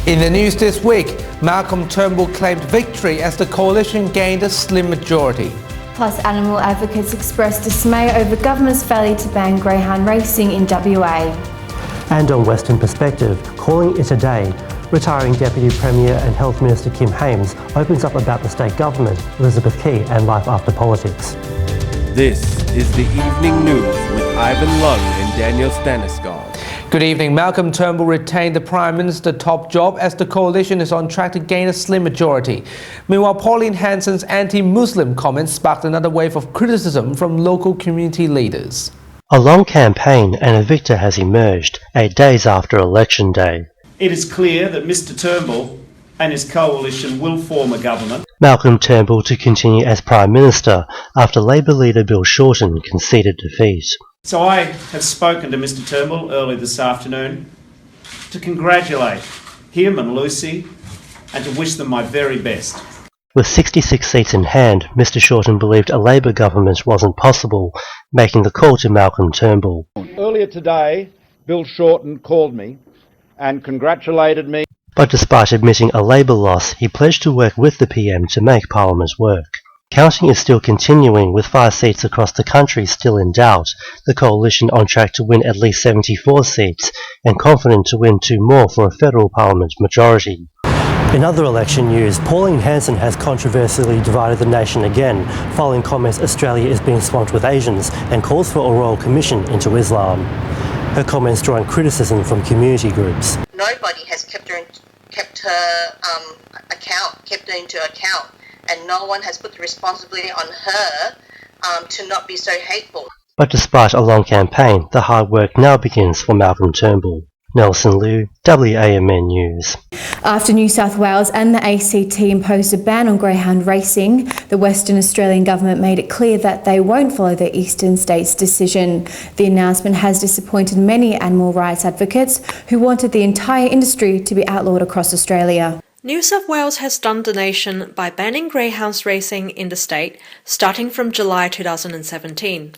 In the news this week, Malcolm Turnbull claimed victory as the coalition gained a slim majority. Plus, animal advocates expressed dismay over government's failure to ban greyhound racing in WA. And on Western Perspective, calling it a day, retiring Deputy Premier and Health Minister Kim Hames opens up about the state government, Elizabeth Key and life after politics. This is the Evening News with Ivan Lung and Daniel Stanisgard. Good evening. Malcolm Turnbull retained the Prime Minister top job as the coalition is on track to gain a slim majority. Meanwhile, Pauline Hanson's anti-Muslim comments sparked another wave of criticism from local community leaders. A long campaign and a victor has emerged 8 days after Election Day. It is clear that Mr Turnbull and his coalition will form a government. Malcolm Turnbull to continue as Prime Minister after Labor leader Bill Shorten conceded defeat. So I have spoken to Mr Turnbull early this afternoon to congratulate him and Lucy and to wish them my very best. With 66 seats in hand, Mr Shorten believed a Labor government wasn't possible, making the call to Malcolm Turnbull. Earlier today, Bill Shorten called me and congratulated me. But despite admitting a Labor loss, he pledged to work with the PM to make Parliament work. Counting is still continuing, with 5 seats across the country still in doubt, the coalition on track to win at least 74 seats and confident to win 2 more for a federal parliament majority. In other election news, Pauline Hanson has controversially divided the nation again, following comments Australia is being swamped with Asians and calls for a royal commission into Islam. Her comments drawing criticism from community groups. Nobody has kept her into account, and no one has put the responsibility on her to not be so hateful. But despite a long campaign, the hard work now begins for Malcolm Turnbull. Nelson Liu, WAMN News. After New South Wales and the ACT imposed a ban on greyhound racing, the Western Australian government made it clear that they won't follow the eastern states' decision. The announcement has disappointed many animal rights advocates who wanted the entire industry to be outlawed across Australia. New South Wales has stunned the nation by banning greyhounds racing in the state starting from July 2017.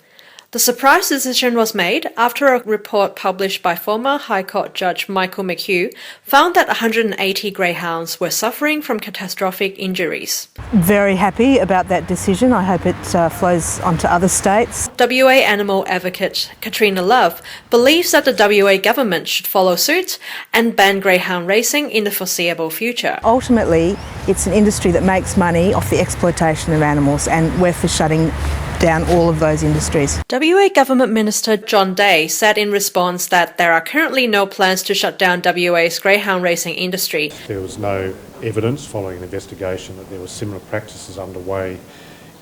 The surprise decision was made after a report published by former High Court Judge Michael McHugh found that 180 greyhounds were suffering from catastrophic injuries. Very happy about that decision. I hope it flows onto other states. WA animal advocate Katrina Love believes that the WA government should follow suit and ban greyhound racing in the foreseeable future. Ultimately, it's an industry that makes money off the exploitation of animals, and we're for shutting down all of those industries. WA Government Minister John Day said in response that there are currently no plans to shut down WA's greyhound racing industry. There was no evidence following an investigation that there were similar practices underway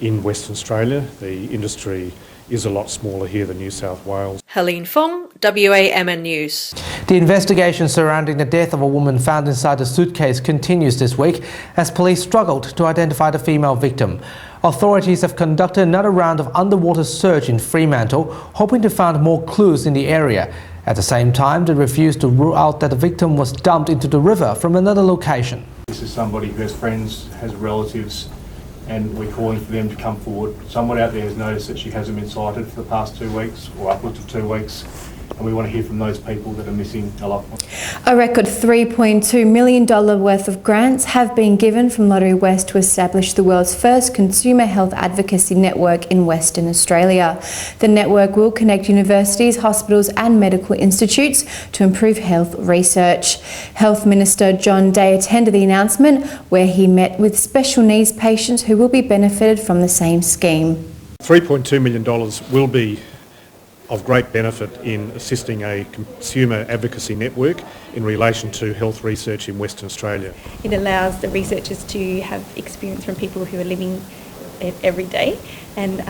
in Western Australia. The industry is a lot smaller here than New South Wales. Helene Fong, WAMN News. The investigation surrounding the death of a woman found inside a suitcase continues this week as police struggled to identify the female victim. Authorities have conducted another round of underwater search in Fremantle, hoping to find more clues in the area. At the same time, they refused to rule out that the victim was dumped into the river from another location. This is somebody who has friends, has relatives, and we're calling for them to come forward. Someone out there has noticed that she hasn't been sighted for the past 2 weeks or upwards of 2 weeks, and we want to hear from those people that are missing a loved one. A record $3.2 million worth of grants have been given from Lottery West to establish the world's first consumer health advocacy network in Western Australia. The network will connect universities, hospitals and medical institutes to improve health research. Health Minister John Day attended the announcement, where he met with special needs patients who will be benefited from the same scheme. $3.2 million will be of great benefit in assisting a consumer advocacy network in relation to health research in Western Australia. It allows the researchers to have experience from people who are living it every day, and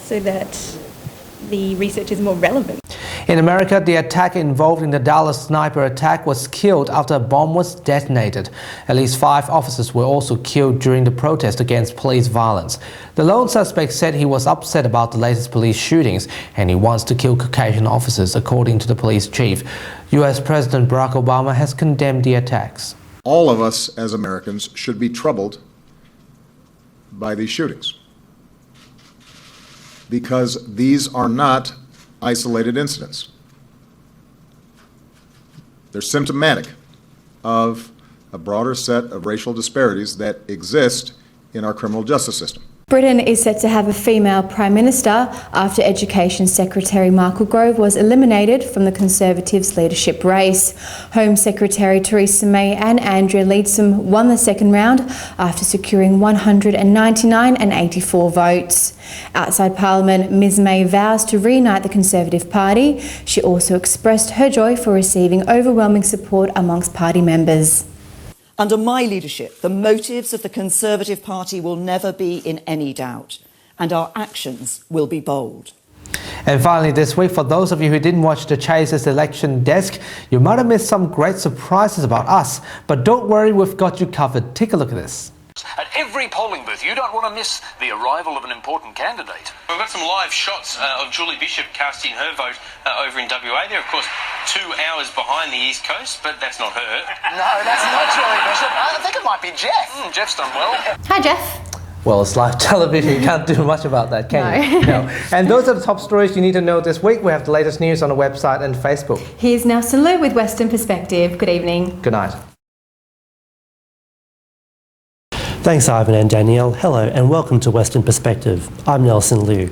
so that the research is more relevant. In America, the attacker involved in the Dallas sniper attack was killed after a bomb was detonated. At least 5 officers were also killed during the protest against police violence. The lone suspect said he was upset about the latest police shootings and he wants to kill Caucasian officers, according to the police chief. US President Barack Obama has condemned the attacks. All of us as Americans should be troubled by these shootings, because these are not isolated incidents. They're symptomatic of a broader set of racial disparities that exist in our criminal justice system. Britain is set to have a female Prime Minister after Education Secretary Michael Gove was eliminated from the Conservatives' leadership race. Home Secretary Theresa May and Andrea Leadsom won the second round after securing 199 and 84 votes. Outside Parliament, Ms May vows to reunite the Conservative Party. She also expressed her joy for receiving overwhelming support amongst party members. Under my leadership, the motives of the Conservative Party will never be in any doubt, and our actions will be bold. And finally this week, for those of you who didn't watch the Chaser's election desk, you might have missed some great surprises about us. But don't worry, we've got you covered. Take a look at this. At every polling booth, you don't want to miss the arrival of an important candidate. We've got some live shots of Julie Bishop casting her vote over in WA. They're, of course, 2 hours behind the East Coast, but that's not her. No, that's not Julie Bishop. I think it might be Jeff. Jeff's done well. Hi, Jeff. Well, it's live television. You can't do much about that, can you? No. And those are the top stories you need to know this week. We have the latest news on the website and Facebook. Here's Nelson Liu with Western Perspective. Good evening. Good night. Thanks, Ivan and Danielle. Hello and welcome to Western Perspective. I'm Nelson Liu.